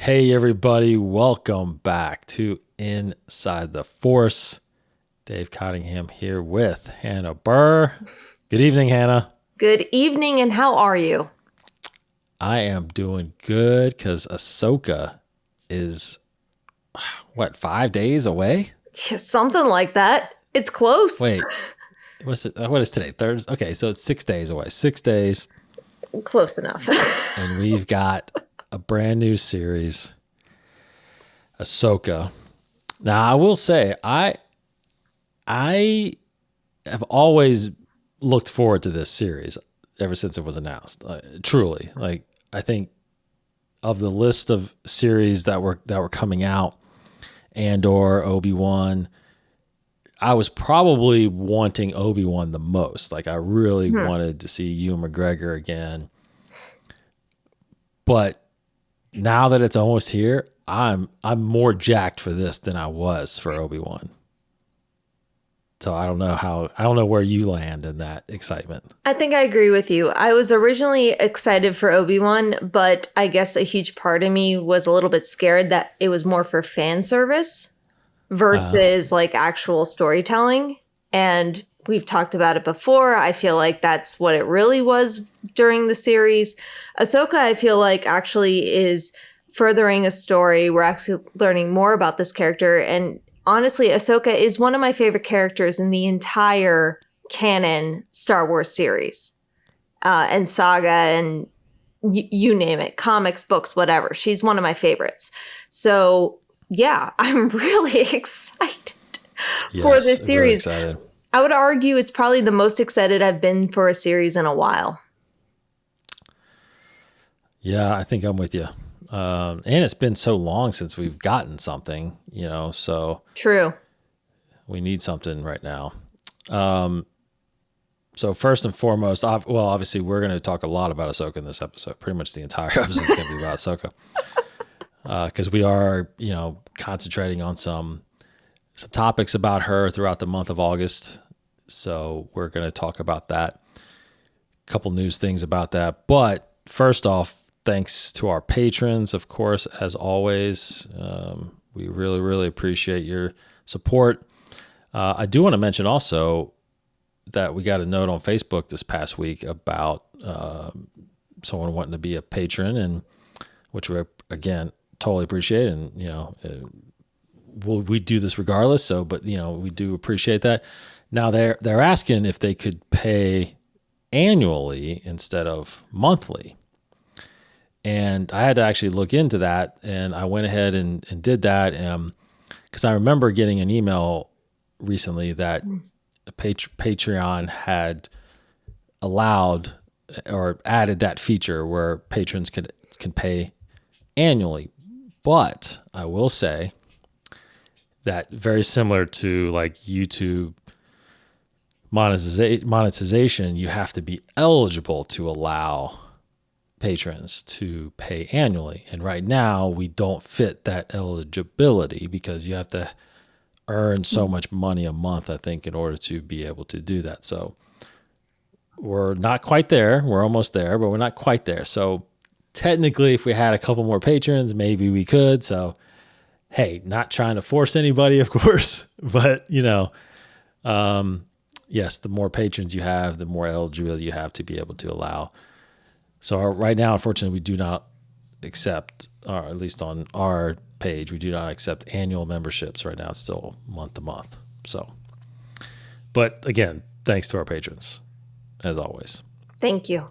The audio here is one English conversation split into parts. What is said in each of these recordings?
Hey, everybody. Welcome back to Inside the Force. Dave Cottingham here with Hannah Burr. Good evening, Hannah. Good evening, and how are you? I am doing good because Ahsoka is, 5 days away? Something like that. It's close. Wait, what is today? Thursday? Okay, so it's 6 days away. 6 days. Close enough. And we've got a brand new series, Ahsoka. Now, I will say, I have always looked forward to this series ever since it was announced. Truly, I think of the list of series that were coming out, Andor, Obi-Wan, I was probably wanting Obi-Wan the most. I really wanted to see Ewan McGregor again. But now that it's almost here, I'm more jacked for this than I was for Obi-Wan. So I don't know where you land in that excitement. I think I agree with you. I was originally excited for Obi-Wan, but I guess a huge part of me was a little bit scared that it was more for fan service versus actual storytelling. And we've talked about it before. I feel like that's what it really was during the series. Ahsoka, I feel like actually is furthering a story. We're actually learning more about this character. And honestly, Ahsoka is one of my favorite characters in the entire canon Star Wars series and saga and you name it, comics, books, whatever. She's one of my favorites. So yeah, I'm really excited for this series. Really excited. I would argue it's probably the most excited I've been for a series in a while. Yeah, I think I'm with you. And it's been so long since we've gotten something, so True. We need something right now. So first and foremost, obviously we're going to talk a lot about Ahsoka in this episode. Pretty much the entire episode is going to be about Ahsoka. Because we are, concentrating on some topics about her throughout the month of August. So we're going to talk about that. A couple news things about that. But first off, thanks to our patrons, of course, as always. We really, really appreciate your support. I do want to mention also that we got a note on Facebook this past week about someone wanting to be a patron, and which we, again, totally appreciate. And, we do this regardless. So, but, we do appreciate that. Now they're asking if they could pay annually instead of monthly. And I had to actually look into that, and I went ahead and did that because I remember getting an email recently that Patreon had allowed or added that feature where patrons can pay annually. But I will say that very similar to YouTube monetization, you have to be eligible to allow patrons to pay annually. And right now we don't fit that eligibility because you have to earn so much money a month, I think, in order to be able to do that. So we're not quite there. We're almost there, but we're not quite there. So technically, if we had a couple more patrons, maybe we could. So, hey, not trying to force anybody, of course, but yes, the more patrons you have, the more eligibility you have to be able to allow. So right now, unfortunately, we do not accept, or at least on our page, we do not accept annual memberships right now. It's still month to month. So, but again, thanks to our patrons, as always. Thank you.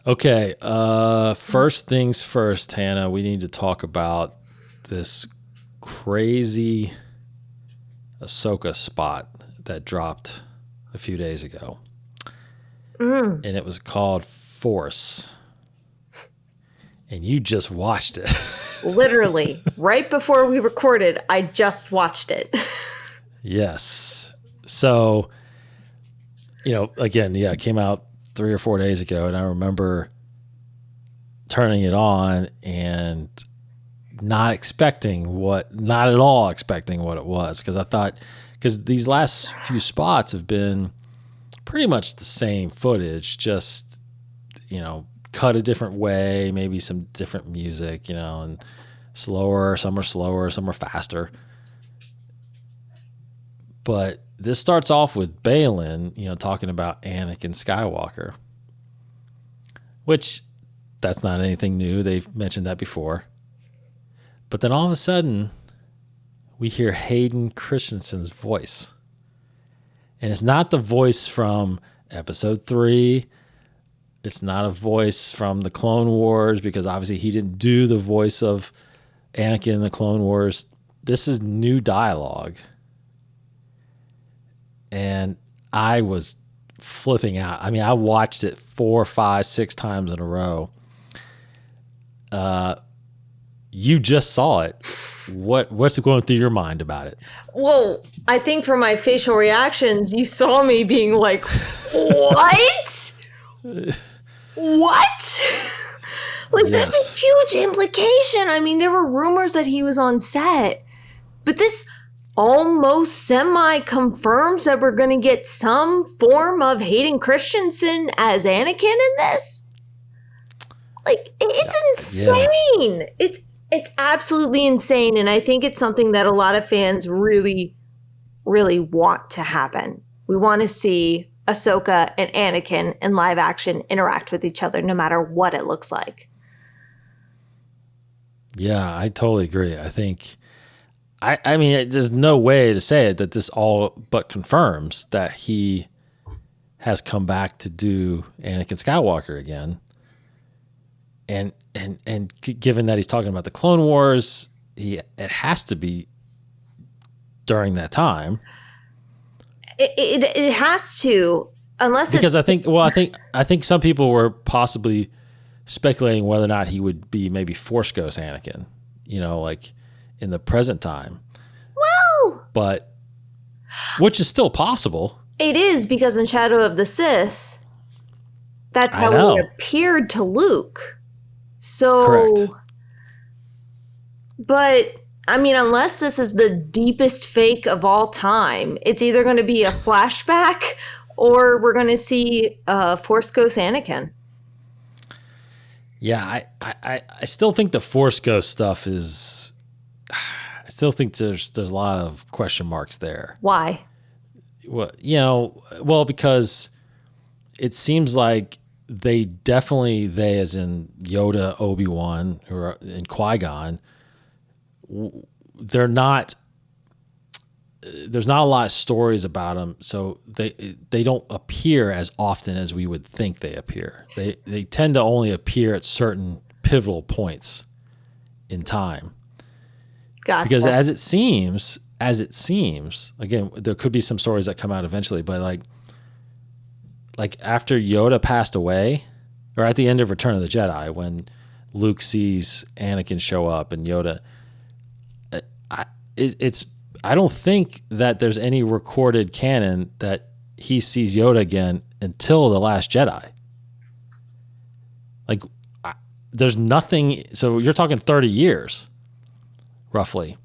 Okay. First things first, Hannah, we need to talk about this crazy Ahsoka spot that dropped a few days ago. And it was called Force. And you just watched it. Literally, right before we recorded, I just watched it. Yes. So, again, it came out 3 or 4 days ago. And I remember turning it on and not at all expecting what it was. Because these last few spots have been pretty much the same footage, just, cut a different way, maybe some different music, and slower, some are faster. But this starts off with Balin, talking about Anakin Skywalker, which that's not anything new. They've mentioned that before. But then all of a sudden, we hear Hayden Christensen's voice. And it's not the voice from episode 3. It's not a voice from the Clone Wars, because obviously he didn't do the voice of Anakin in the Clone Wars. This is new dialogue. And I was flipping out. I mean, I watched it 4, 5, 6 times in a row. You just saw it. What's going through your mind about it? Well, I think from my facial reactions, you saw me being like, what? What? Like, yes. That's a huge implication. I mean, there were rumors that he was on set, but this almost semi-confirms that we're going to get some form of Hayden Christensen as Anakin in this. Like, it's insane. Yeah. It's absolutely insane, and I think it's something that a lot of fans really, really want to happen. We want to see Ahsoka and Anakin in live action interact with each other, no matter what it looks like. Yeah, I totally agree. I think, I mean, there's no way to say it that this all but confirms that he has come back to do Anakin Skywalker again. And given that he's talking about the Clone Wars, it has to be during that time. It has to, unless because I think some people were possibly speculating whether or not he would be maybe Force Ghost Anakin, like in the present time. Well, but which is still possible. It is, because in Shadow of the Sith, that's how he appeared to Luke. So, correct. But I mean, unless this is the deepest fake of all time, it's either going to be a flashback or we're going to see Force Ghost Anakin. Yeah, I still think the Force Ghost stuff is. I still think there's a lot of question marks there. Why? Well, because it seems like they as in Yoda, Obi-Wan, and Qui-Gon, there's not a lot of stories about them, so they don't appear as often as we would think they appear. They tend to only appear at certain pivotal points in time. Gotcha. Because as it seems, again, there could be some stories that come out eventually, but like after Yoda passed away, or at the end of Return of the Jedi, when Luke sees Anakin show up and Yoda, I don't think that there's any recorded canon that he sees Yoda again until The Last Jedi. Like, there's nothing. So you're talking 30 years, roughly.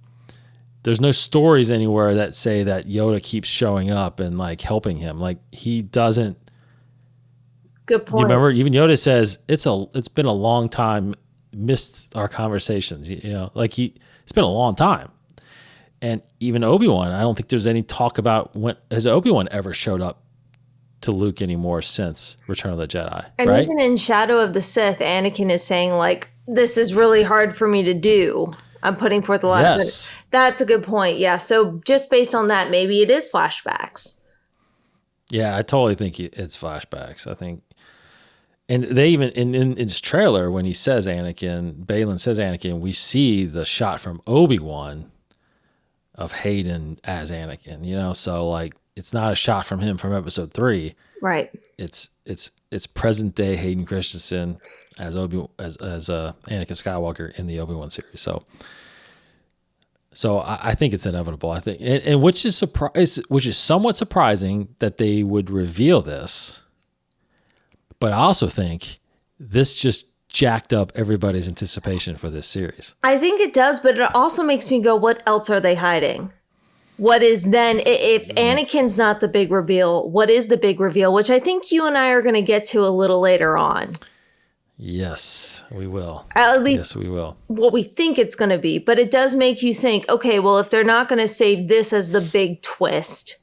There's no stories anywhere that say that Yoda keeps showing up and like helping him. Like, he doesn't. Good point. You remember, even Yoda says it's been a long time, missed our conversations. Like it's been a long time. And even Obi-Wan, I don't think there's any talk about when has Obi-Wan ever showed up to Luke anymore since Return of the Jedi. And right? Even in Shadow of the Sith, Anakin is saying like, "This is really hard for me to do. I'm putting forth a lot." Yes. That's a good point. Yeah. So just based on that, maybe it is flashbacks. Yeah, I totally think it's flashbacks. I think. And they even, in his trailer, when he says Anakin, Balin says Anakin, we see the shot from Obi-Wan of Hayden as Anakin, so like, it's not a shot from him from episode 3. Right. It's present day Hayden Christensen as Anakin Skywalker in the Obi-Wan series. So I think it's inevitable. I think, and which is somewhat surprising that they would reveal this. But I also think this just jacked up everybody's anticipation for this series. I think it does, but it also makes me go, what else are they hiding? What is then, if Anakin's not the big reveal, what is the big reveal? Which I think you and I are going to get to a little later on. Yes, we will. At least Yes, we will. what we think it's going to be. But it does make you think, okay, well, if they're not going to save this as the big twist,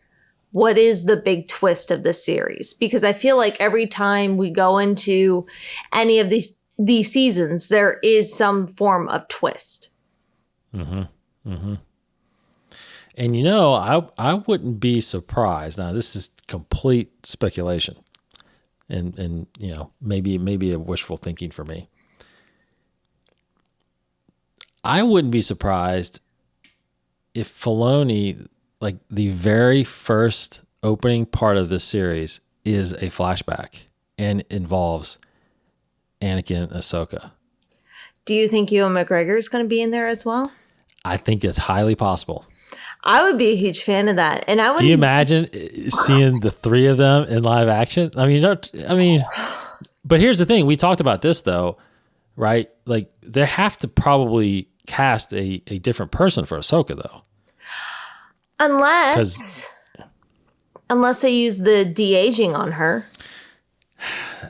what is the big twist of the series? Because I feel like every time we go into any of these seasons, there is some form of twist. Mm-hmm. Mm-hmm. And you know, I wouldn't be surprised. Now, this is complete speculation, and you know, maybe a wishful thinking for me. I wouldn't be surprised if Filoni, like the very first opening part of this series, is a flashback and involves Anakin and Ahsoka. Do you think Ewan McGregor is going to be in there as well? I think it's highly possible. I would be a huge fan of that. And I would. Do you imagine seeing the three of them in live action? I mean, but here's the thing. We talked about this though, right? Like they have to probably cast a different person for Ahsoka though. Unless they use the de-aging on her.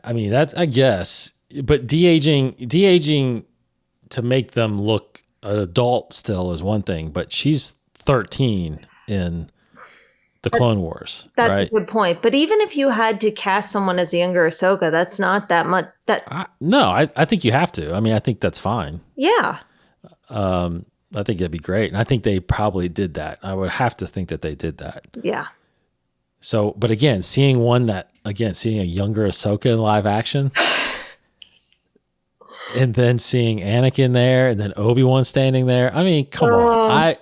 I mean, that's, I guess, but de-aging to make them look an adult still is one thing, but she's 13 in the Clone Wars. That's right? a good point. But even if you had to cast someone as a younger Ahsoka, that's not that much. I think you have to. I mean, I think that's fine. Yeah. I think that'd be great. And I think they probably did that. I would have to think that they did that. Yeah. So, but again, seeing a younger Ahsoka in live action and then seeing Anakin there and then Obi-Wan standing there. I mean, come on.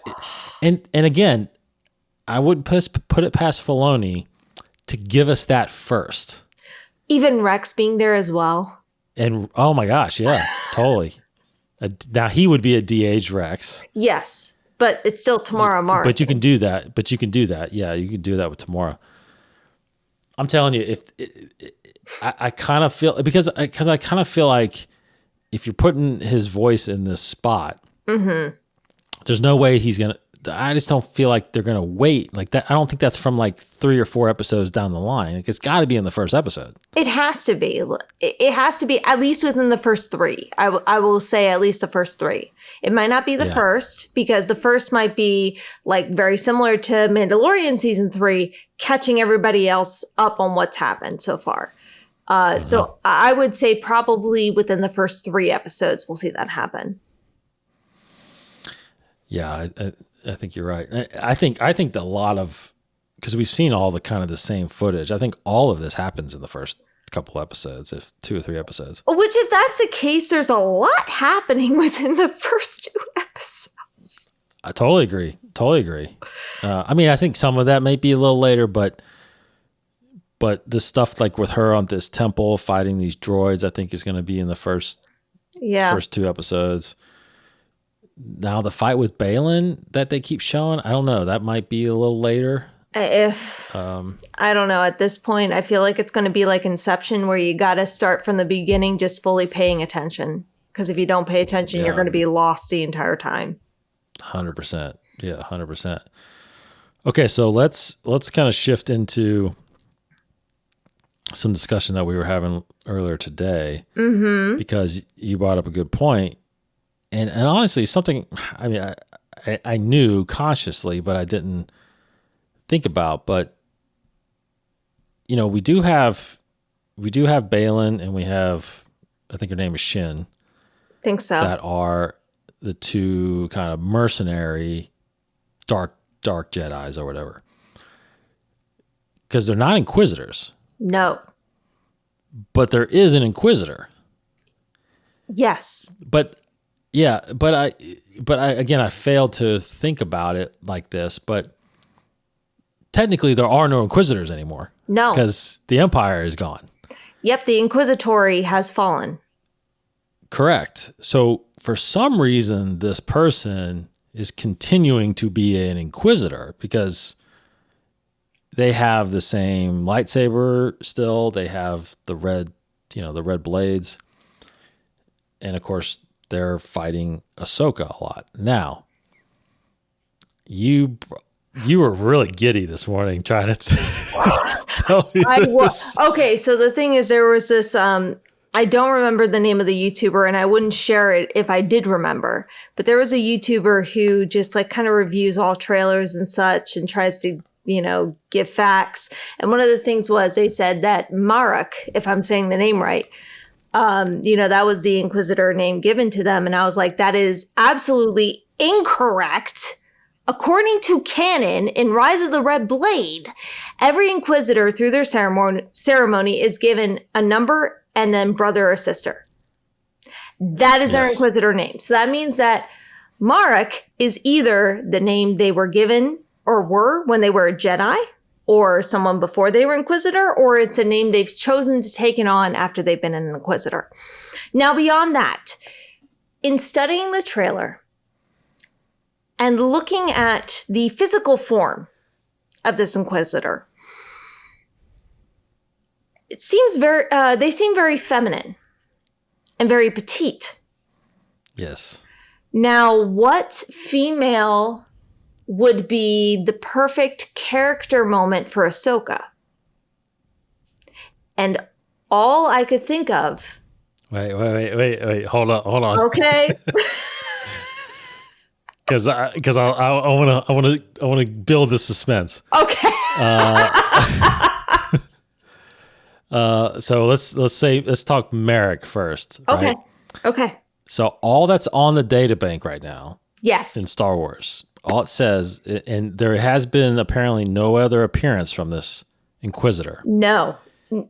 And again, I wouldn't put it past Filoni to give us that first. Even Rex being there as well. And oh my gosh, yeah, totally. Now he would be a de-aged Rex. Yes, but it's still Tamara Mark. But you can do that. Yeah, you can do that with Tamara. I'm telling you, I kind of feel because I kind of feel like if you're putting his voice in this spot, there's no way he's gonna. I just don't feel like they're gonna wait like that. I don't think that's from like 3 or 4 episodes down the line. Like, it's got to be in the first episode. It has to be. It has to be at least within the first 3. I will say at least the first 3. It might not be the first because the first might be like very similar to Mandalorian season 3, catching everybody else up on what's happened so far. So I would say probably within the first 3 episodes, we'll see that happen. Yeah, I think you're right. I think a lot of, because we've seen all the kind of the same footage. I think all of this happens in the first couple episodes, if 2 or 3 episodes. Which, if that's the case, there's a lot happening within the first 2 episodes. I totally agree. I mean, I think some of that might be a little later, but the stuff like with her on this temple fighting these droids, I think is going to be in the first 2 episodes. Now the fight with Baylan that they keep showing, I don't know. That might be a little later. I don't know. At this point, I feel like it's going to be like Inception, where you got to start from the beginning, just fully paying attention. Because if you don't pay attention, you're going to be lost the entire time. 100%. Yeah, 100%. Okay, so let's kind of shift into some discussion that we were having earlier today, because you brought up a good point. And honestly, something, I mean, I knew consciously, but I didn't think about. But, you know, we do have Baylan, and we have, I think her name is Shin. Think so. That are the 2 kind of mercenary dark Jedis or whatever. Because they're not Inquisitors. No. But there is an Inquisitor. Yes. But I again, I failed to think about it like this, but technically there are no Inquisitors anymore. No. Because the Empire is gone. Yep, the Inquisitory has fallen. Correct. So for some reason, this person is continuing to be an Inquisitor because they have the same lightsaber still. They have the red blades. And of course, they're fighting Ahsoka a lot. Now, you were really giddy this morning trying to tell me this. Okay, so the thing is, there was this I don't remember the name of the YouTuber, and I wouldn't share it if I did remember. But there was a YouTuber who just like kind of reviews all trailers and such and tries to, give facts. And one of the things was they said that Marrok, if I'm saying the name right, that was the Inquisitor name given to them. And I was like, that is absolutely incorrect. According to canon in Rise of the Red Blade, every Inquisitor through their ceremony is given a number and then brother or sister. That is their Inquisitor name. So that means that Marrok is either the name they were given or were when they were a Jedi, or someone before they were Inquisitor, or it's a name they've chosen to take on after they've been an Inquisitor. Now, beyond that, in studying the trailer and looking at the physical form of this Inquisitor, it seems they seem very feminine and very petite. Yes. Now, what female would be the perfect character moment for Ahsoka? And all I could think of. Wait. Hold on. Okay. Because I want to build the suspense. Okay. So let's talk Marrok first. Okay. Right? Okay. So all that's on the data bank right now. Yes. In Star Wars, all it says, and there has been apparently no other appearance from this Inquisitor. No,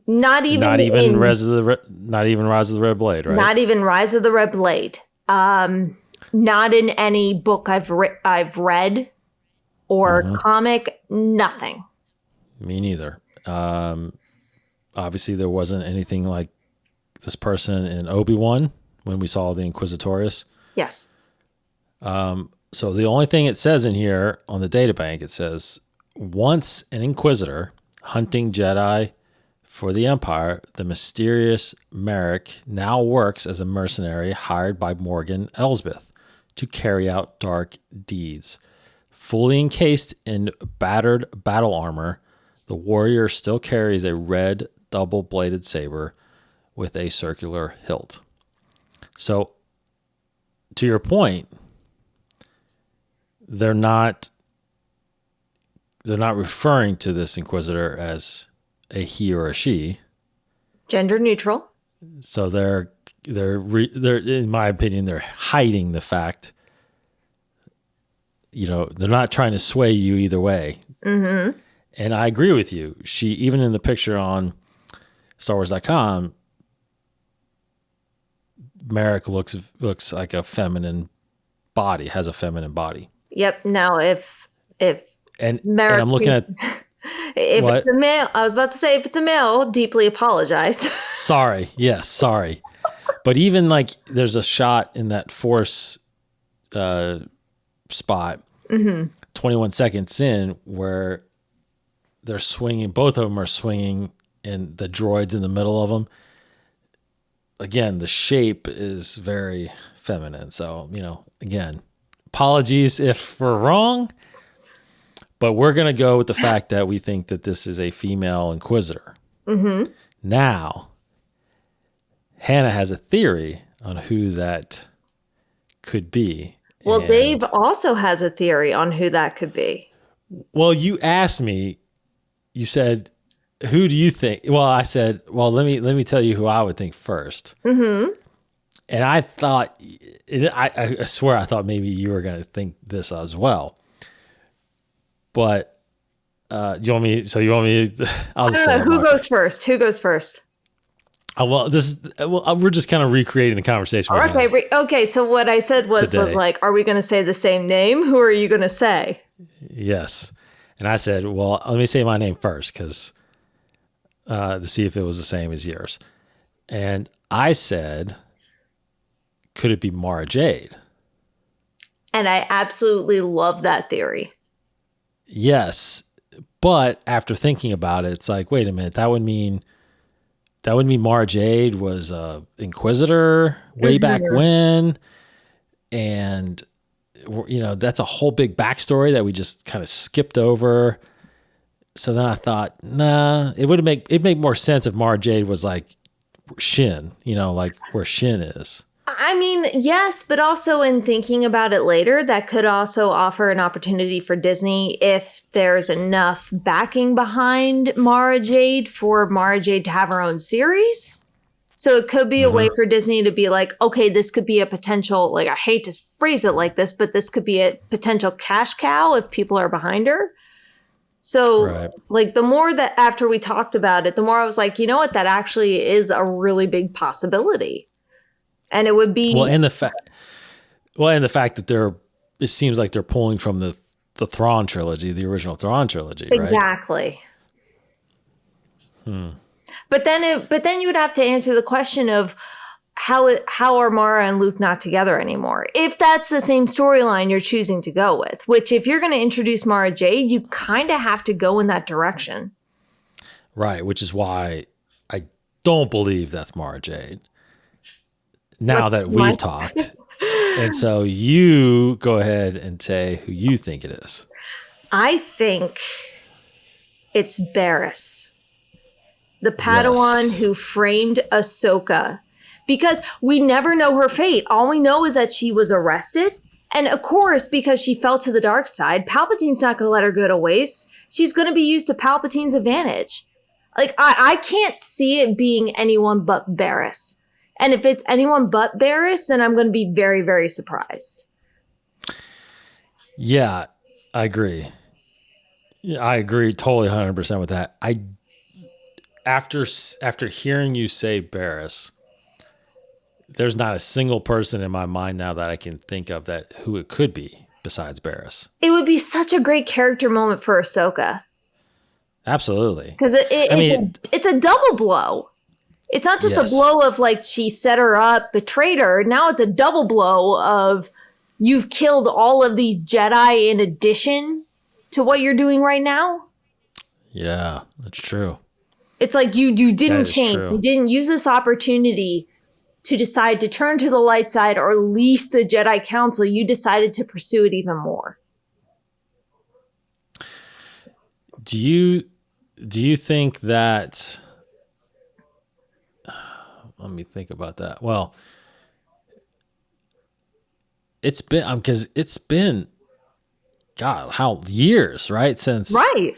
not even Rise of the Red Blade, right? Not even Rise of the Red Blade. Not in any book I've read or comic. Nothing. Me neither. Obviously, there wasn't anything like this person in Obi-Wan when we saw the Inquisitorius. Yes. So the only thing it says in here on the databank, it says, once an Inquisitor hunting Jedi for the Empire, the mysterious Marrok now works as a mercenary hired by Morgan Elsbeth to carry out dark deeds. Fully encased in battered battle armor, the warrior still carries a red double-bladed saber with a circular hilt. So, to your point, they're not referring to this Inquisitor as a he or a she. Gender neutral. So they're in my opinion, they're hiding the fact. They're not trying to sway you either way. Mm-hmm. And I agree with you. She, even in the picture on StarWars.com, Marrok looks like a feminine body, has a feminine body. Yep. Now, if and Marrok, I'm looking at if what? It's a male, I was about to say if it's a male, deeply apologize. Sorry. But even like there's a shot in that Force spot, 21 seconds in, where they're swinging. Both of them are swinging, and the droid's in the middle of them. Again, the shape is very feminine. So, again, apologies if we're wrong, but we're going to go with the fact that we think that this is a female Inquisitor. Mm-hmm. Now, Hannah has a theory on who that could be. Well, Dave also has a theory on who that could be. Well, you asked me, you said, who do you think? Well, I said, well, let me tell you who I would think first. Mm-hmm. And I thought, I swear I thought maybe you were going to think this as well. But you want me? I'll just say who goes first. Who goes first? We're just kind of recreating the conversation. Okay. So what I said was like, are we going to say the same name? Who are you going to say? Yes. And I said, well, let me say my name first because to see if it was the same as yours. And I said, could it be Mara Jade? And I absolutely love that theory. Yes. But after thinking about it, it's like, wait a minute, that would mean Mara Jade was a Inquisitor way back when. And, that's a whole big backstory that we just kind of skipped over. So then I thought, nah, it'd make more sense if Mara Jade was like Shin, like where Shin is. I mean, yes, but also in thinking about it later, that could also offer an opportunity for Disney if there's enough backing behind Mara Jade for Mara Jade to have her own series. So it could be a way for Disney to be like, okay, this could be a potential, like, I hate to phrase it like this, but this could be a potential cash cow if people are behind her. So, like, the more that after we talked about it, the more I was like, you know what, that actually is a really big possibility. And it would be and the fact that it seems like they're pulling from the Thrawn trilogy, the original Thrawn trilogy, right? Exactly. But then you would have to answer the question of how are Mara and Luke not together anymore? If that's the same storyline you're choosing to go with, which if you're going to introduce Mara Jade, you kind of have to go in that direction. Right, which is why I don't believe that's Mara Jade. Now that we've talked. And so you go ahead and say who you think it is. I think it's Barriss, the Padawan who framed Ahsoka, because we never know her fate. All we know is that she was arrested. And of course, because she fell to the dark side, Palpatine's not going to let her go to waste. She's going to be used to Palpatine's advantage. Like, I can't see it being anyone but Barriss. And if it's anyone but Barriss, then I'm going to be very, very surprised. Yeah, I agree. I agree totally 100% with that. After hearing you say Barriss, there's not a single person in my mind now that I can think of who it could be besides Barriss. It would be such a great character moment for Ahsoka. Absolutely. Because it's a double blow. It's not just a blow of like she set her up, betrayed her. Now it's a double blow of you've killed all of these Jedi in addition to what you're doing right now. Yeah, that's true. It's like you didn't change. True. You didn't use this opportunity to decide to turn to the light side or leave the Jedi Council. You decided to pursue it even more. Do you think that... Let me think about that. Well, it's been, God, how years, right? Since, right.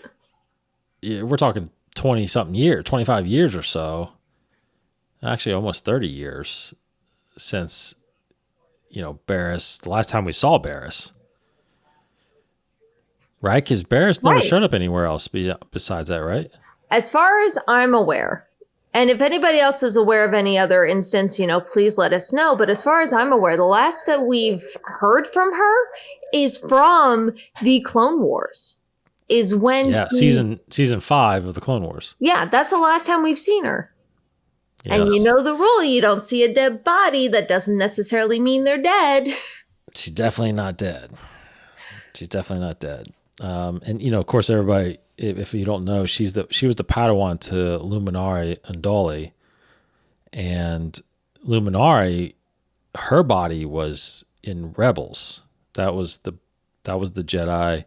Yeah, we're talking 20 something years, 25 years or so. Actually, almost 30 years since, Barriss, the last time we saw Barriss. Right? Because Barriss never showed up anywhere else besides that, right? As far as I'm aware. And if anybody else is aware of any other instance, please let us know. But as far as I'm aware, the last that we've heard from her is from the Clone Wars. Is when season 5 of the Clone Wars. Yeah, that's the last time we've seen her. Yes. And you know the rule, you don't see a dead body. That doesn't necessarily mean they're dead. She's definitely not dead. And of course, everybody, if you don't know, she was the Padawan to Luminari Unduli, and Luminari, her body was in Rebels. That was the Jedi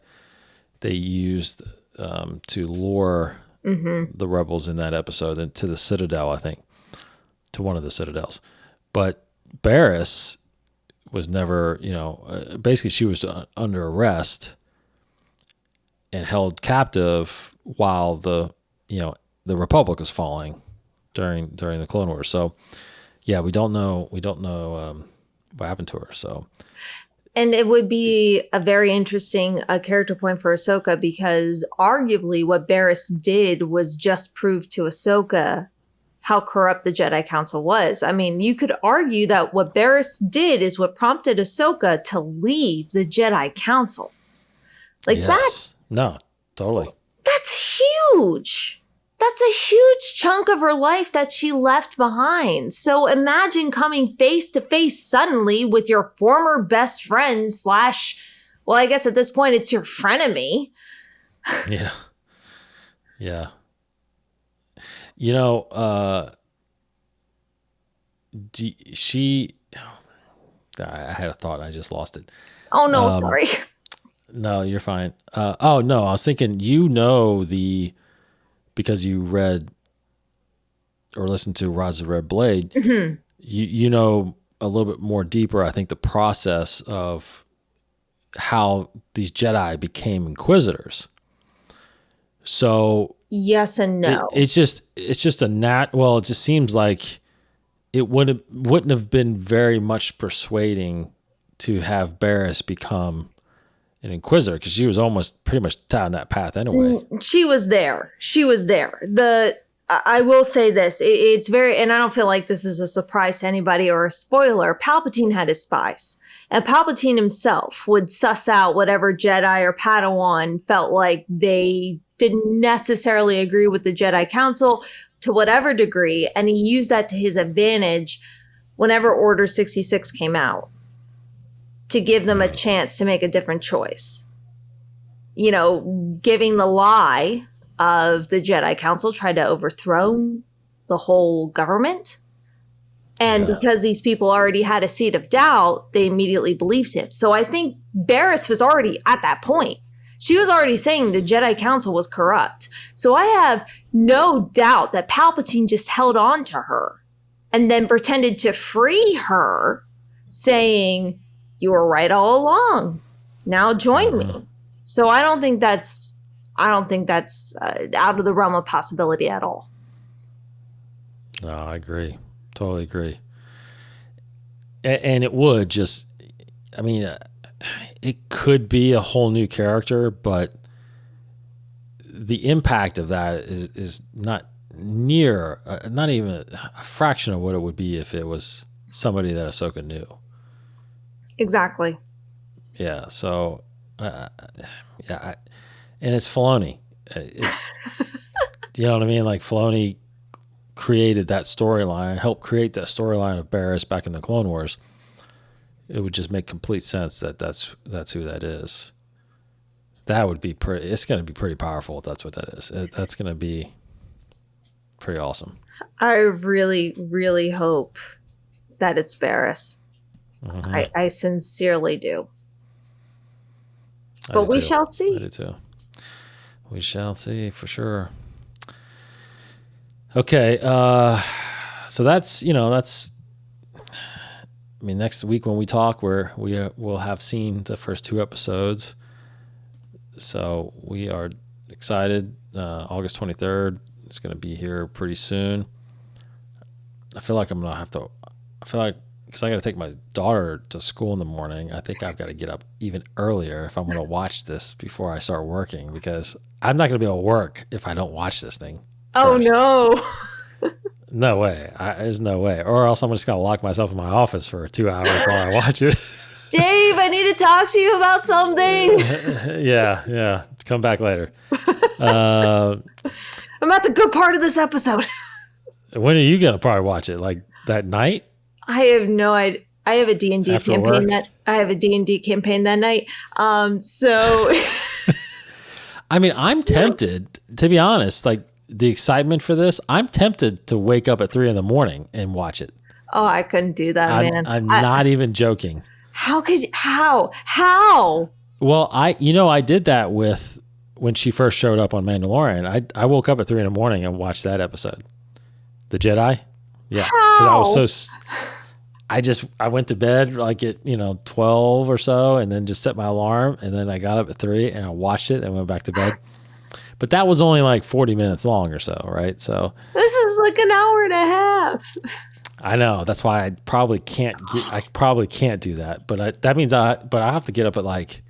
they used to lure the Rebels in that episode and to the Citadel, I think, to one of the Citadels. But Barriss was never, basically she was under arrest and held captive while the Republic is falling during the Clone Wars. So yeah, we don't know what happened to her. So, and it would be a very interesting character point for Ahsoka, because arguably what Barriss did was just prove to Ahsoka how corrupt the Jedi Council was. I mean, you could argue that what Barriss did is what prompted Ahsoka to leave the Jedi Council. Like that. No, totally. That's huge. That's a huge chunk of her life that she left behind. So imagine coming face to face suddenly with your former best friend / well, I guess at this point it's your frenemy. Yeah. Yeah. I had a thought. I just lost it. Oh, no, sorry. No, you're fine. No, I was thinking, because you read or listened to Rise of the Red Blade, Mm-hmm. you know a little bit more deeper, I think, the process of how these Jedi became Inquisitors. So Yes and no. it's just well, it just seems like it wouldn't have been very much persuading to have Barriss become an Inquisitor, because she was almost pretty much down that path anyway. She was there. I will say this. It's very, and I don't feel like this is a surprise to anybody or a spoiler. Palpatine had his spies, and Palpatine himself would suss out whatever Jedi or Padawan felt like they didn't necessarily agree with the Jedi Council to whatever degree, and he used that to his advantage whenever Order 66 came out, to give them a chance to make a different choice. You know, giving the lie of the Jedi Council tried to overthrow the whole government. And because these people already had a seed of doubt, they immediately believed him. So I think Barriss was already at that point. She was already saying the Jedi Council was corrupt. So I have no doubt that Palpatine just held on to her and then pretended to free her, saying, "You were right all along. Now join me." So I don't think that's out of the realm of possibility at all. No, I agree. Totally agree. And it would just, I mean, it could be a whole new character, but the impact of that is not near, not even a fraction of what it would be if it was somebody that Ahsoka knew. Exactly. Yeah. So, and it's Filoni. It's, you know what I mean? Like, Filoni created that storyline, helped create that storyline of Barriss back in the Clone Wars. It would just make complete sense that that's who that is. That would be pretty. It's going to be pretty powerful if that's what that is. That's going to be pretty awesome. I really, really hope that it's Barriss. Mm-hmm. I sincerely do. But we shall see. I do too. We shall see for sure. Okay, so that's, I mean, next week when we talk, we'll have seen the first 2 episodes. So we are excited. August 23rd is going to be here pretty soon. I feel like because I got to take my daughter to school in the morning, I think I've got to get up even earlier if I'm going to watch this before I start working, because I'm not going to be able to work if I don't watch this thing. Oh, first. no. No way. There's no way. Or else I'm just going to lock myself in my office for 2 hours while I watch it. Dave, I need to talk to you about something. Yeah. Come back later. I'm at the good part of this episode. When are you going to probably watch it? Like that night? I have no idea. I have a D&D campaign that night. So I mean, I'm tempted, to be honest, like the excitement for this, I'm tempted to wake up at 3 a.m. and watch it. Oh, I couldn't do that, man. I'm not even joking. How? Well, I did that with when she first showed up on Mandalorian. I woke up at 3 a.m. and watched that episode. The Jedi? Yeah. How? I was I went to bed like at 12 or so, and then just set my alarm, and then I got up at 3 and I watched it and went back to bed. But that was only like 40 minutes long or so, right? So this is like an hour and a half. I know, that's why I probably can't do that. But that means I have to get up at like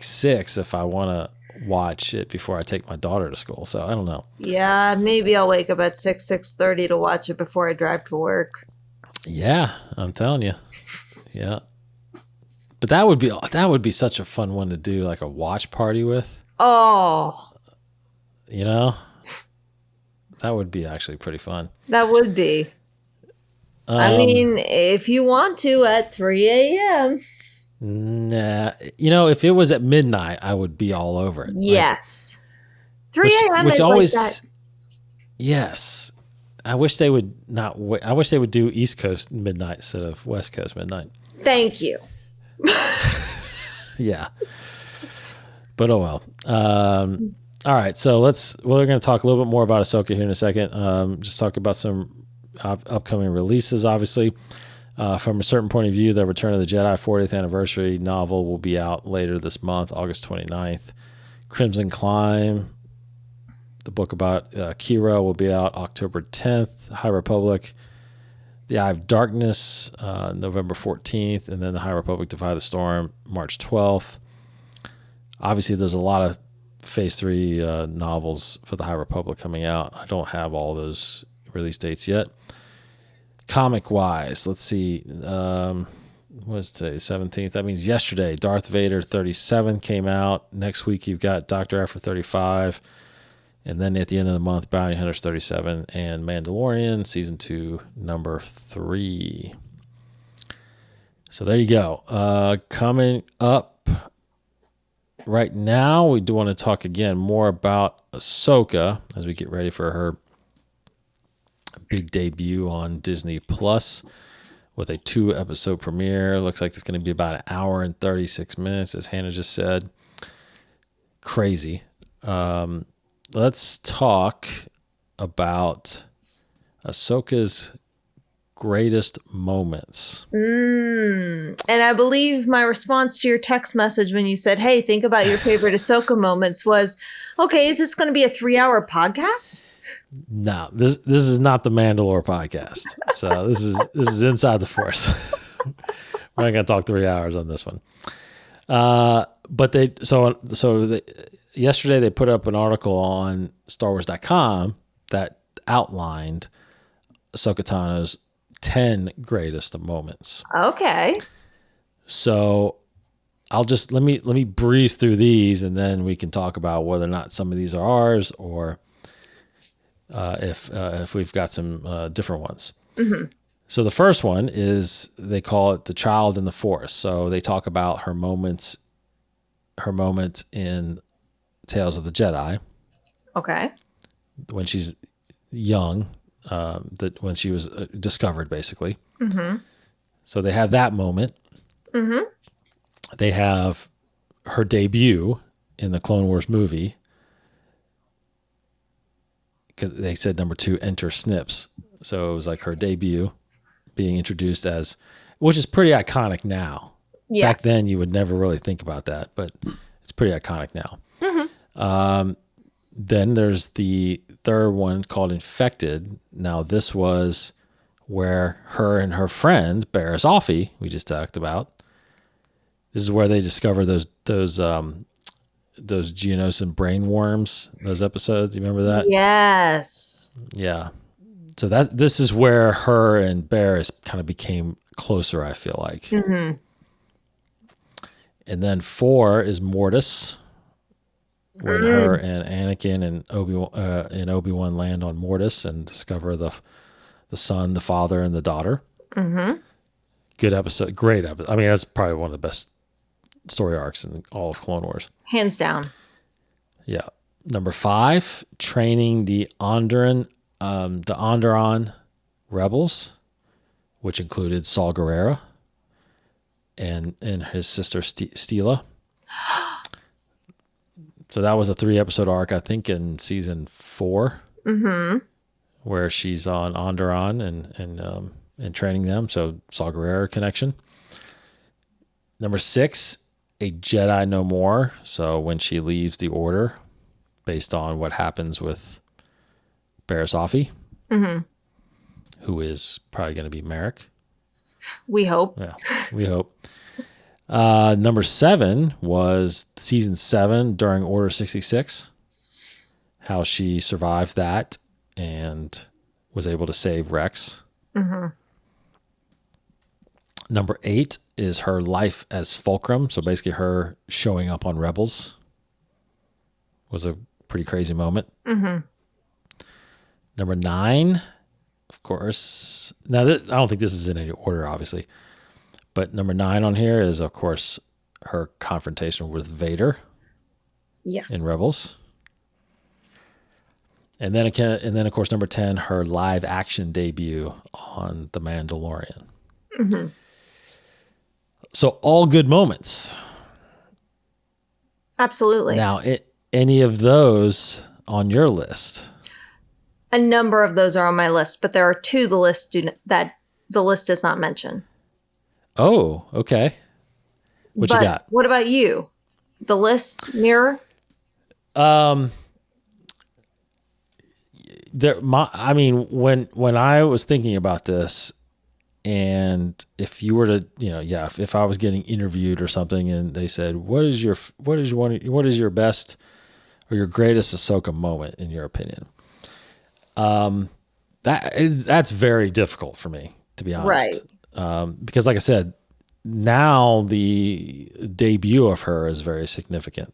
6 if I want to watch it before I take my daughter to school. So I don't know. Yeah, maybe I'll wake up at 6:30 to watch it before I drive to work. Yeah, I'm telling you. Yeah. But that would be such a fun one to do, like a watch party with. Oh. That would be actually pretty fun. That would be. I mean, if you want to at 3 a.m. Nah. If it was at midnight, I would be all over it. Yes. 3 a.m. Which is always, like that. Yes. I wish they would not wait. I wish they would do East Coast midnight instead of West Coast midnight. Thank you. Yeah. But oh well. All right, so we're going to talk a little bit more about Ahsoka here in a second. Just talk about some upcoming releases, obviously. From a certain point of view, the Return of the Jedi 40th anniversary novel will be out later this month, August 29th. Crimson Climb, the book about Kira, will be out October 10th. High Republic, The Eye of Darkness, November 14th. And then The High Republic Defy the Storm, March 12th. Obviously, there's a lot of Phase 3 novels for the High Republic coming out. I don't have all those release dates yet. Comic-wise, let's see. What's today? 17th. That means yesterday, Darth Vader 37 came out. Next week, you've got Dr. Aphra 35. And then at the end of the month, Bounty Hunters 37 and Mandalorian Season 2, number 3. So there you go. Coming up right now, we do want to talk again more about Ahsoka as we get ready for her big debut on Disney Plus with a 2-episode premiere. Looks like it's going to be about an hour and 36 minutes, as Hannah just said. Crazy. Let's talk about Ahsoka's greatest moments. And I believe my response to your text message when you said, hey, think about your favorite Ahsoka moments was, okay, is this going to be a 3-hour podcast? No, this is not the Mandalore podcast. So this is Inside the Force. We're not going to talk 3 hours on this one. But yesterday they put up an article on StarWars.com that outlined Ahsoka Tano's 10 greatest moments. Okay. So I'll just let me breeze through these, and then we can talk about whether or not some of these are ours or if we've got some different ones. Mm-hmm. So the first one is, they call it the child in the Force. So they talk about her moment in Tales of the Jedi. Okay. When she's young, when she was discovered, basically. Mm-hmm. So they have that moment. Mm-hmm. They have her debut in the Clone Wars movie, because they said number 2, enter Snips. So it was like her debut being introduced as, which is pretty iconic now. Yeah. Back then you would never really think about that, but it's pretty iconic now. Mm-hmm. Then there's the third one called Infected. Now this was where her and her friend Barriss Offee, we just talked about, this is where they discover those Geonosian brain worms, those episodes. You remember that? Yes. Yeah. So this is where her and Barriss kind of became closer, I feel like. Mm-hmm. And then 4 is Mortis, when her and Anakin and Obi-Wan land on Mortis and discover the son, the father, and the daughter. Mm-hmm. Good episode. Great episode. I mean, that's probably one of the best story arcs in all of Clone Wars. Hands down. Yeah. Number 5, training the Onderon rebels, which included Saw Gerrera and his sister Steela. So that was a 3-episode arc, I think, in season 4, mm-hmm. where she's on Onderon and training them. So Saw Gerrera connection. Number 6, a Jedi No More. So when she leaves the Order, based on what happens with Barriss Offee, mm-hmm. who is probably going to be Marrok. We hope. Yeah, we hope. Number 7 was season 7 during Order 66, how she survived that and was able to save Rex. Mm-hmm. Number 8 is her life as Fulcrum. So basically her showing up on Rebels was a pretty crazy moment. Mm-hmm. Number 9, of course. Now, I don't think this is in any order, obviously. But number 9 on here is, of course, her confrontation with Vader. Yes. In Rebels. And then, of course, number 10, her live action debut on The Mandalorian. Mm-hmm. So all good moments. Absolutely. Now, any of those on your list? A number of those are on my list, but there are two that the list does not mention. Oh, okay. What you got? What about you? The list mirror? When I was thinking about this, and if you were to, if I was getting interviewed or something, and they said, what is your best or your greatest Ahsoka moment in your opinion? That's very difficult for me, to be honest. Right. Because like I said, now the debut of her is very significant,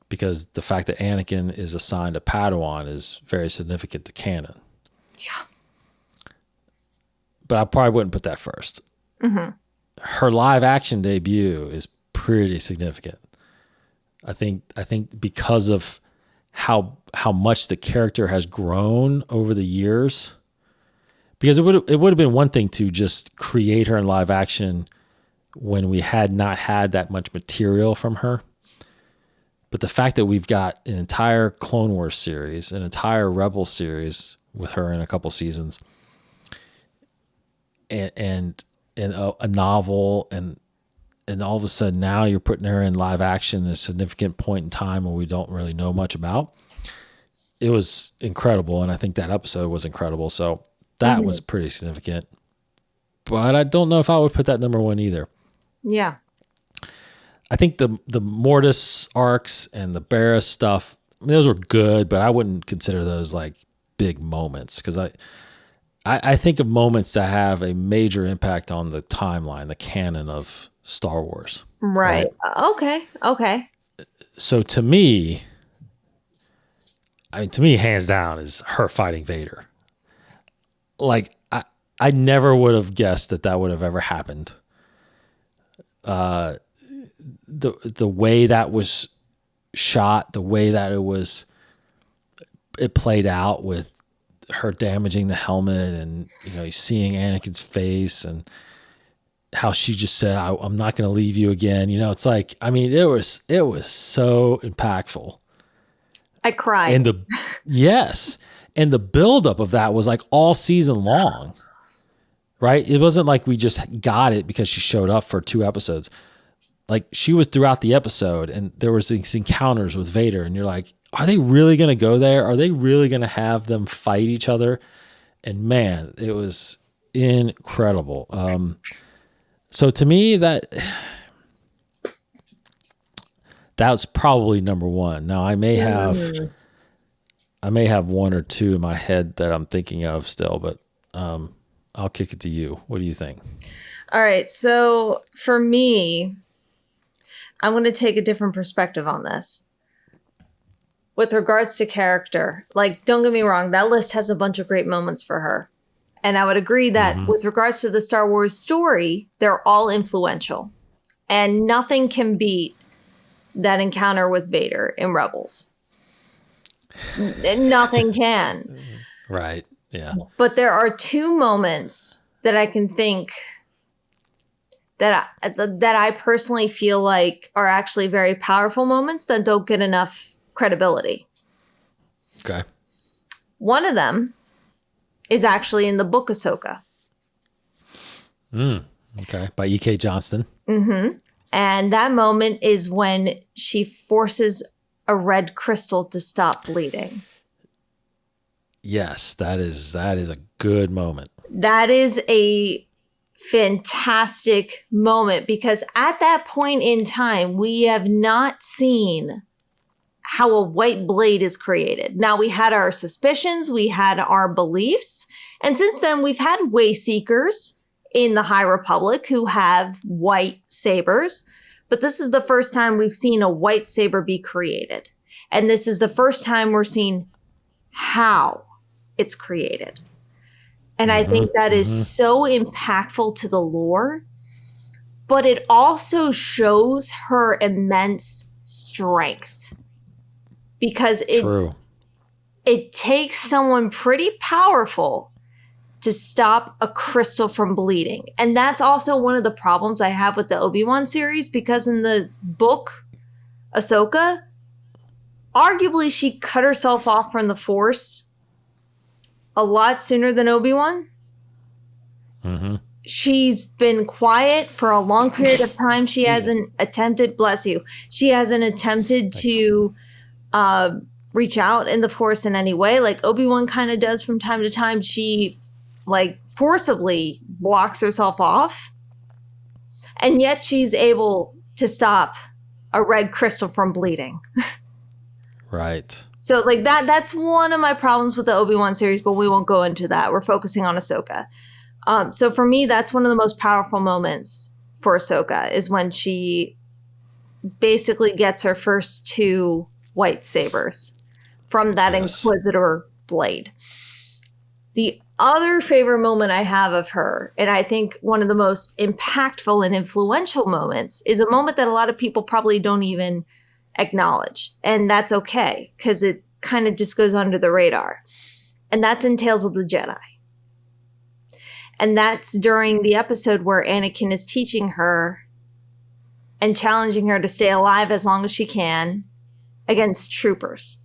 because the fact that Anakin is assigned a Padawan is very significant to canon. Yeah. But I probably wouldn't put that first. Mm-hmm. Her live action debut is pretty significant. I think because of how much the character has grown over the years. Because it would have been one thing to just create her in live action when we had not had that much material from her. But the fact that we've got an entire Clone Wars series, an entire Rebels series with her in a couple seasons, and a novel, and all of a sudden now you're putting her in live action at a significant point in time where we don't really know much about. It was incredible, and I think that episode was incredible. So that was pretty significant. But I don't know if I would put that number one either. Yeah. I think the Mortis arcs and the Barriss stuff, those were good, but I wouldn't consider those like big moments, because I think of moments that have a major impact on the timeline, the canon of Star Wars. Right. Okay. So to me, hands down, is her fighting Vader. Like, I never would have guessed that would have ever happened. The way that was shot, the way that it played out with her damaging the helmet, and seeing Anakin's face, and how she just said, I'm not going to leave you again. It's like, it was so impactful. I cried. And yes. And the buildup of that was like all season long, right? It wasn't like we just got it because she showed up for 2 episodes. Like, she was throughout the episode, and there was these encounters with Vader, and you're like, are they really going to go there? Are they really going to have them fight each other? And man, it was incredible. So to me, that's probably number one. Now I may have one or two in my head that I'm thinking of still, but I'll kick it to you. What do you think? All right. So for me, I'm going to take a different perspective on this. With regards to character, like, don't get me wrong, that list has a bunch of great moments for her. And I would agree that with regards to the Star Wars story, they're all influential. And nothing can beat that encounter with Vader in Rebels. Nothing can. Right. Yeah. But there are 2 moments that I can think that I personally feel like are actually very powerful moments that don't get enough credibility. Okay. One of them is actually in the book Ahsoka. Okay. By E.K. Johnston. Mm-hmm. And that moment is when she forces a red crystal to stop bleeding. Yes, that is a good moment. That is a fantastic moment, because at that point in time, we have not seen how a white blade is created. Now, we had our suspicions, we had our beliefs, and since then we've had Wayseekers in the High Republic who have white sabers, but this is the first time we've seen a white saber be created. And this is the first time we're seeing how it's created. And I think that is so impactful to the lore, but it also shows her immense strength. Because it takes someone pretty powerful to stop a crystal from bleeding. And that's also one of the problems I have with the Obi-Wan series, because in the book Ahsoka, arguably she cut herself off from the Force a lot sooner than Obi-Wan. Mm-hmm. She's been quiet for a long period of time. She hasn't attempted, bless you, she hasn't attempted to reach out in the Force in any way. Like Obi-Wan kind of does from time to time. She like forcibly blocks herself off. And yet she's able to stop a red crystal from bleeding. Right. So like that's one of my problems with the Obi-Wan series, but we won't go into that. We're focusing on Ahsoka. So for me, that's one of the most powerful moments for Ahsoka is when she basically gets her first 2 white sabers from that Inquisitor blade. The other favorite moment I have of her, and I think one of the most impactful and influential moments, is a moment that a lot of people probably don't even acknowledge. And that's okay, because it kind of just goes under the radar. And that's in Tales of the Jedi. And that's during the episode where Anakin is teaching her and challenging her to stay alive as long as she can against troopers.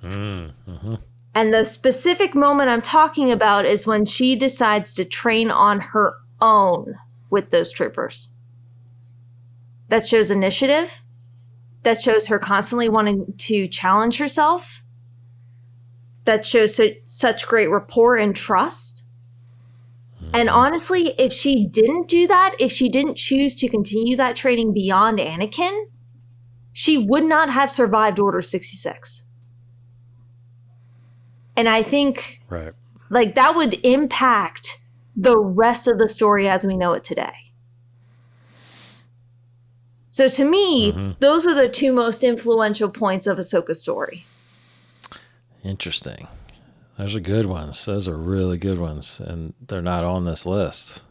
Mm-hmm. And the specific moment I'm talking about is when she decides to train on her own with those troopers. That shows initiative. That shows her constantly wanting to challenge herself. That shows such great rapport and trust. And honestly, if she didn't do that, if she didn't choose to continue that training beyond Anakin, she would not have survived Order 66. And I think like that would impact the rest of the story as we know it today. So to me, those are the 2 most influential points of Ahsoka's story. Interesting. Those are good ones. Those are really good ones. And they're not on this list.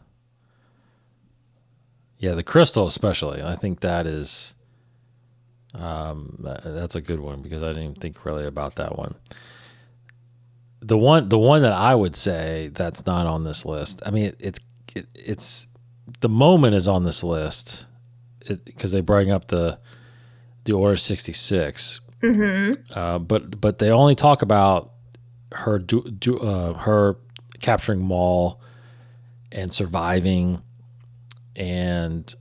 Yeah, the crystal especially. I think that is, that's a good one because I didn't even think really about that one. The one that I would say that's not on this list. I mean, it's the moment is on this list because they bring up the Order 66. Mm-hmm. But they only talk about her her capturing Maul and surviving, and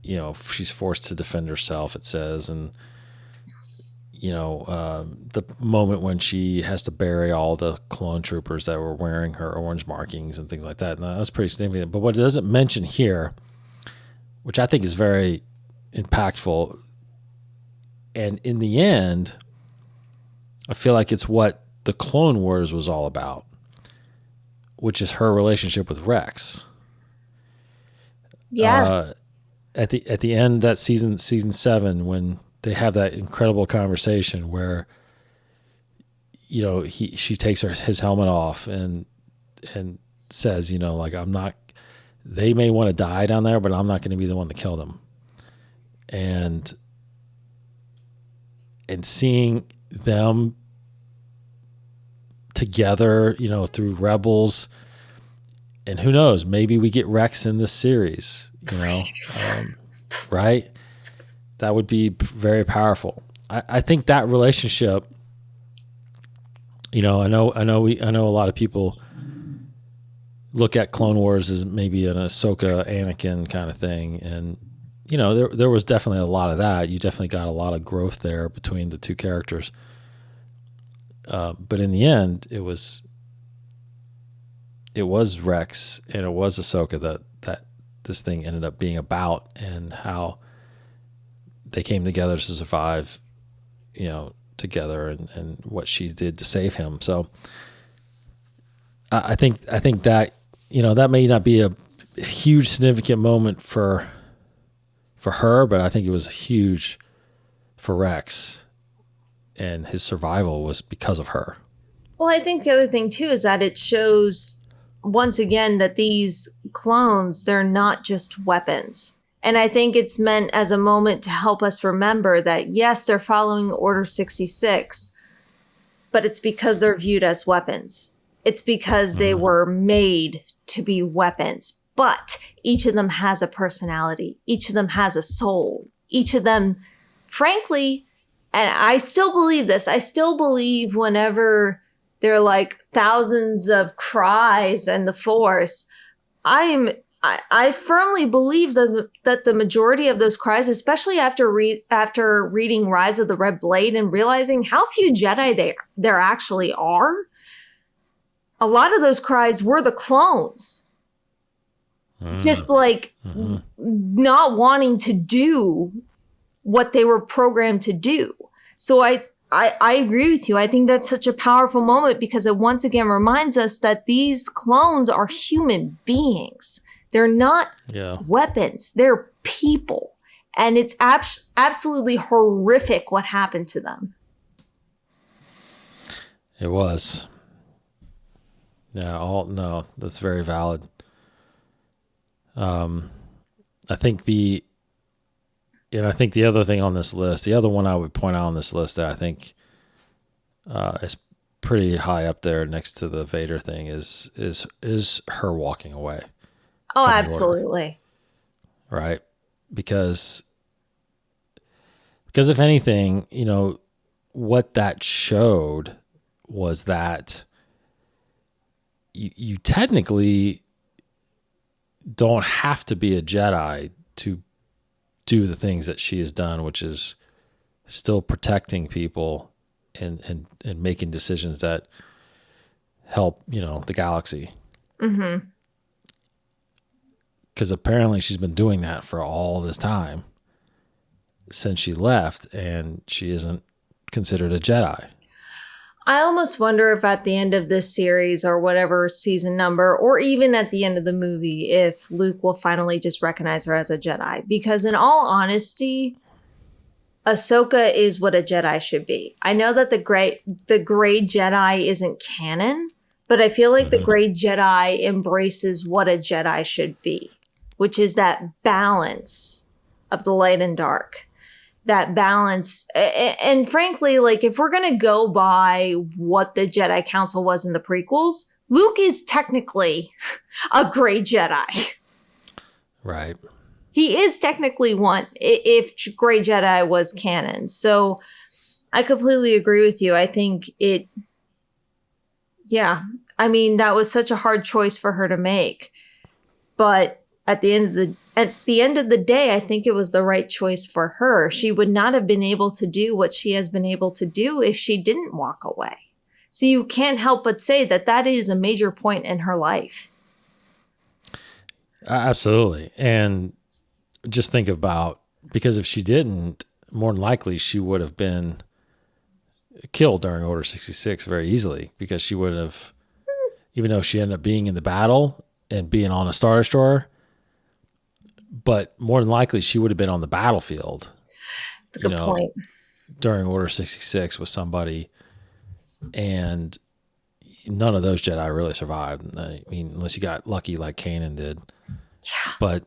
she's forced to defend herself. It says, and the moment when she has to bury all the clone troopers that were wearing her orange markings and things like that. And that's pretty significant. But what it doesn't mention here, which I think is very impactful, and in the end, I feel like it's what the Clone Wars was all about, which is her relationship with Rex. Yeah. At the end that season 7, when they have that incredible conversation where she takes his helmet off and says, like, I'm not. They may want to die down there, but I'm not going to be the one to kill them. And seeing them together, through Rebels, and who knows, maybe we get Rex in this series, right? That would be very powerful. I think that relationship, I know a lot of people look at Clone Wars as maybe an Ahsoka Anakin kind of thing, and there was definitely a lot of that. You definitely got a lot of growth there between the 2 characters. But in the end, it was Rex and it was Ahsoka that this thing ended up being about, and how they came together to survive, together, and what she did to save him. So I think that, that may not be a huge significant moment for her, but I think it was huge for Rex, and his survival was because of her. Well, I think the other thing too is that it shows once again that these clones, they're not just weapons. And I think it's meant as a moment to help us remember that, yes, they're following Order 66, but it's because they're viewed as weapons. It's because they were made to be weapons. But each of them has a personality. Each of them has a soul. Each of them, frankly, And I still believe this. I still believe whenever there are like thousands of cries and the Force, I firmly believe that the majority of those cries, especially after reading Rise of the Red Blade and realizing how few Jedi there actually are, a lot of those cries were the clones. Just like not wanting to do what they were programmed to do. So I agree with you. I think that's such a powerful moment because it once again reminds us that these clones are human beings. They're not weapons. They're people. And it's absolutely horrific what happened to them. It was. Yeah, no, that's very valid. I think the other thing on this list, the other one I would point out on this list that I think is pretty high up there next to the Vader thing is her walking away. Oh, absolutely. Right? Because if anything, what that showed was that you technically don't have to be a Jedi to do the things that she has done, which is still protecting people and making decisions that help, the galaxy. Mm-hmm. Because apparently she's been doing that for all this time since she left, and she isn't considered a Jedi. I almost wonder if at the end of this series or whatever season number, or even at the end of the movie, if Luke will finally just recognize her as a Jedi. Because in all honesty, Ahsoka is what a Jedi should be. I know that the gray Jedi isn't canon, but I feel like the gray Jedi embraces what a Jedi should be, which is that balance of the light and dark. That balance. And frankly, like if we're going to go by what the Jedi Council was in the prequels, Luke is technically a gray Jedi. Right. He is technically one if gray Jedi was canon. So I completely agree with you. I think that was such a hard choice for her to make. But at the end of the day, I think it was the right choice for her. She would not have been able to do what she has been able to do if she didn't walk away. So you can't help but say that is a major point in her life. Absolutely. And just think about, because if she didn't, more than likely she would have been killed during Order 66 very easily, because she would have, even though she ended up being in the battle and being on a Star Destroyer, but more than likely she would have been on the battlefield. That's a good point. During Order 66 with somebody, and none of those Jedi really survived. I mean, unless you got lucky like Kanan did. Yeah. But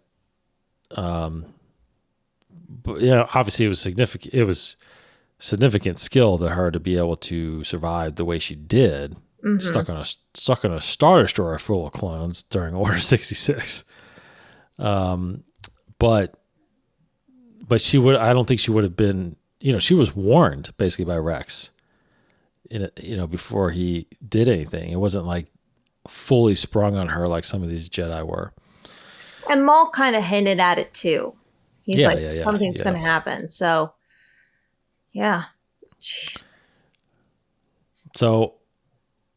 obviously it was significant. It was significant skill to her to be able to survive the way she did, stuck on a Star Destroyer full of clones during Order 66. But she would. I don't think she would have been. She was warned basically by Rex. Before he did anything, it wasn't like fully sprung on her like some of these Jedi were. And Maul kind of hinted at it too. He's something's going to happen. So, yeah. Jeez. So,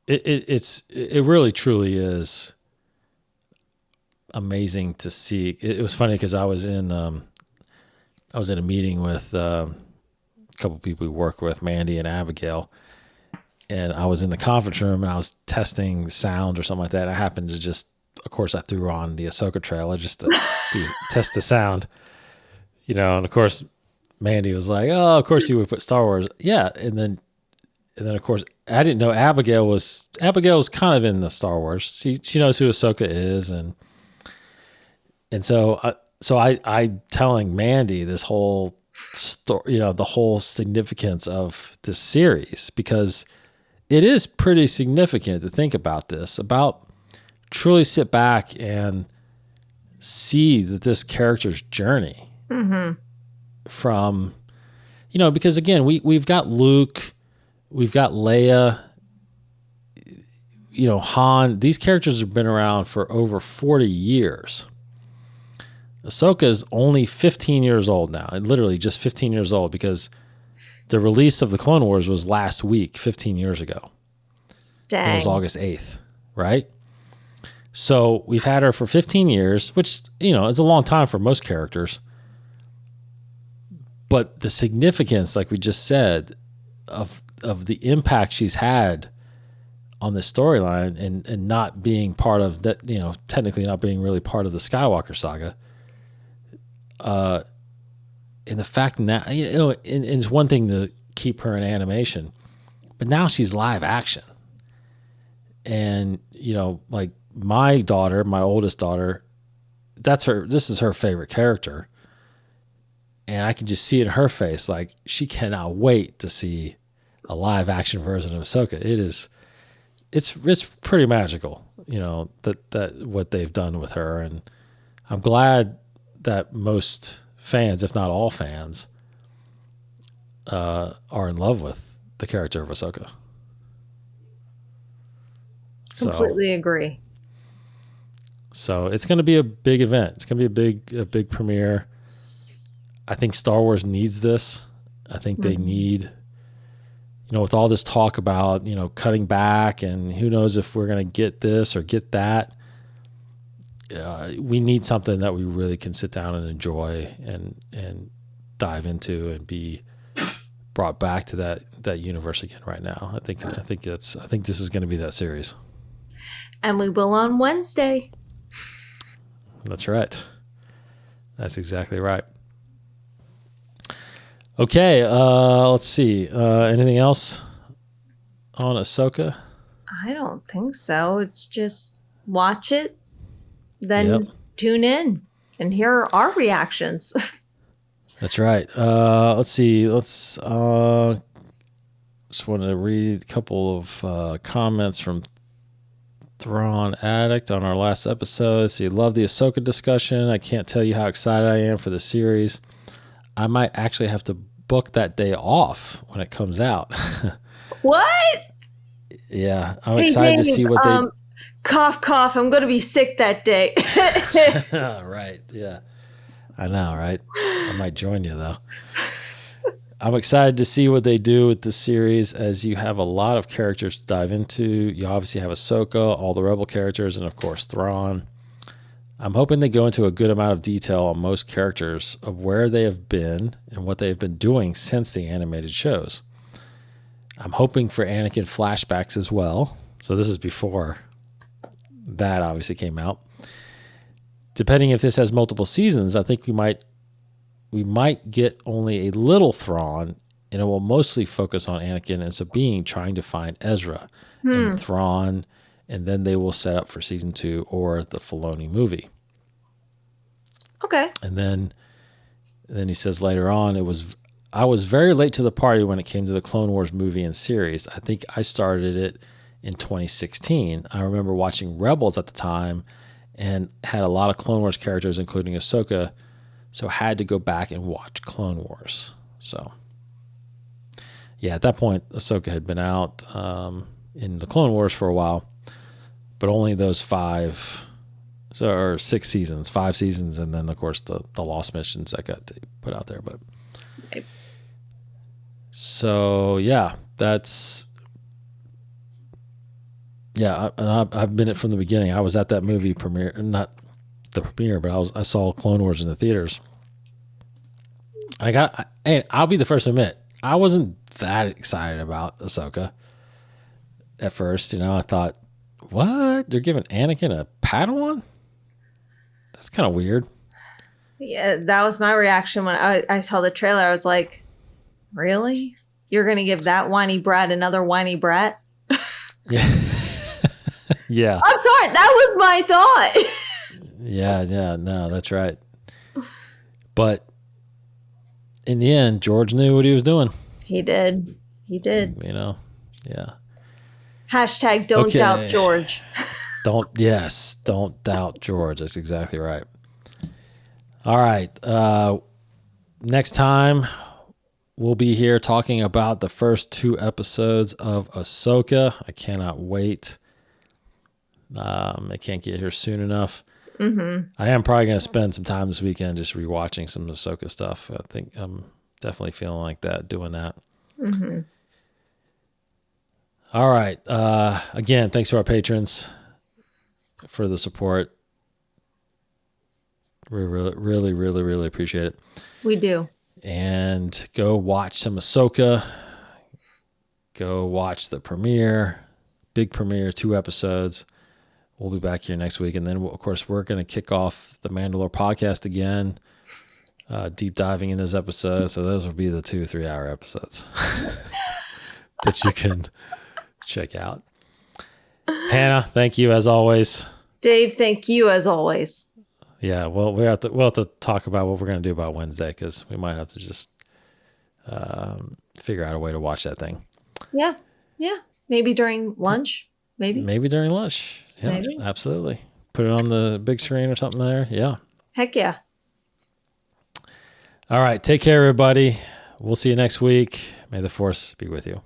it really truly is amazing to see. It was funny because I was in a meeting with a couple people we work with, Mandy and Abigail, and I was in the conference room and I was testing sound or something like that. I happened to just, of course, I threw on the Ahsoka trailer just to test the sound, and of course Mandy was like, "Oh, of course you would put Star Wars." Yeah. And then of course I didn't know Abigail was kind of in the Star Wars. She knows who Ahsoka is. And so I telling Mandy this whole story, the whole significance of this series, because it is pretty significant to think about this, about truly sit back and see that this character's journey from, because again, we've got Luke, we've got Leia, Han. These characters have been around for over 40 years. Ahsoka is only 15 years old now, and literally just 15 years old, because the release of the Clone Wars was last week, 15 years ago. Dang. It was August 8th, right? So we've had her for 15 years, which, is a long time for most characters. But the significance, like we just said, of the impact she's had on this storyline and not being part of that, technically not being really part of the Skywalker saga. And the fact now, and it's one thing to keep her in animation, but now she's live action. And, like my daughter, my oldest daughter, this is her favorite character. And I can just see it in her face, like she cannot wait to see a live action version of Ahsoka. It's pretty magical, that what they've done with her. And I'm glad that most fans, if not all fans, are in love with the character of Ahsoka. Completely agree. So it's going to be a big event. It's going to be a big premiere. I think Star Wars needs this. I think they need, with all this talk about, cutting back and who knows if we're going to get this or get that. We need something that we really can sit down and enjoy and dive into and be brought back to that universe again right now. I think this is going to be that series. And we will on Wednesday. That's right. That's exactly right. Okay, let's see. Anything else on Ahsoka? I don't think so. It's just watch it, then tune in and hear our reactions. That's right. Let's see. Just wanted to read a couple of comments from Thrawn Addict on our last episode. Let's see. Love the Ahsoka discussion. I can't tell you how excited I am for the series. I might actually have to book that day off when it comes out. What? Yeah, I'm excited to see what they... Cough, cough. I'm going to be sick that day. Right, yeah. I know, right? I might join you, though. I'm excited to see what they do with this series, as you have a lot of characters to dive into. You obviously have Ahsoka, all the Rebel characters, and, of course, Thrawn. I'm hoping they go into a good amount of detail on most characters of where they have been and what they've been doing since the animated shows. I'm hoping for Anakin flashbacks as well. So this is before that obviously came out. Depending if this has multiple seasons, I think we might get only a little Thrawn, and it will mostly focus on Anakin and Sabine trying to find Ezra and Thrawn, and then they will set up for season 2 or the Filoni movie. Okay. And then he says later on, I was very late to the party when it came to the Clone Wars movie and series. I think I started it in 2016. I remember watching Rebels at the time and had a lot of Clone Wars characters, including Ahsoka, so had to go back and watch Clone Wars. So, yeah, at that point, Ahsoka had been out in the Clone Wars for a while, but only those 6 seasons, 5 seasons, and then, of course, the Lost Missions that got put out there. But right. So, yeah, that's... Yeah, I've been it from the beginning. I was at that movie premiere, not the premiere, but I saw Clone Wars in the theaters. And I'll be the first to admit, I wasn't that excited about Ahsoka at first. I thought, what? They're giving Anakin a Padawan? That's kind of weird. Yeah, that was my reaction when I saw the trailer. I was like, really? You're going to give that whiny brat another whiny brat? Yeah. Yeah. I'm sorry. That was my thought. Yeah. No, that's right. But in the end, George knew what he was doing. He did. Yeah. Hashtag don't doubt George. Don't doubt George. That's exactly right. All right. Next time, we'll be here talking about the first 2 episodes of Ahsoka. I cannot wait. I can't get here soon enough. Mm-hmm. I am probably going to spend some time this weekend just rewatching some Ahsoka stuff. I think I'm definitely feeling like that, doing that. Mm-hmm. All right. Again, thanks to our patrons for the support. We really, really, really appreciate it. We do. And go watch some Ahsoka. Go watch the premiere. Big premiere, 2 episodes. We'll be back here next week. And then, of course, we're going to kick off the Mandalore podcast again, deep diving in this episode. So those will be the 2 3-hour episodes that you can check out. Hannah, thank you as always. Dave, thank you as always. Yeah, well, we'll have to talk about what we're going to do about Wednesday, because we might have to just figure out a way to watch that thing. Yeah. Maybe during lunch. Maybe during lunch. Yeah, Maybe. Absolutely. Put it on the big screen or something there. Yeah. Heck yeah. All right. Take care, everybody. We'll see you next week. May the Force be with you.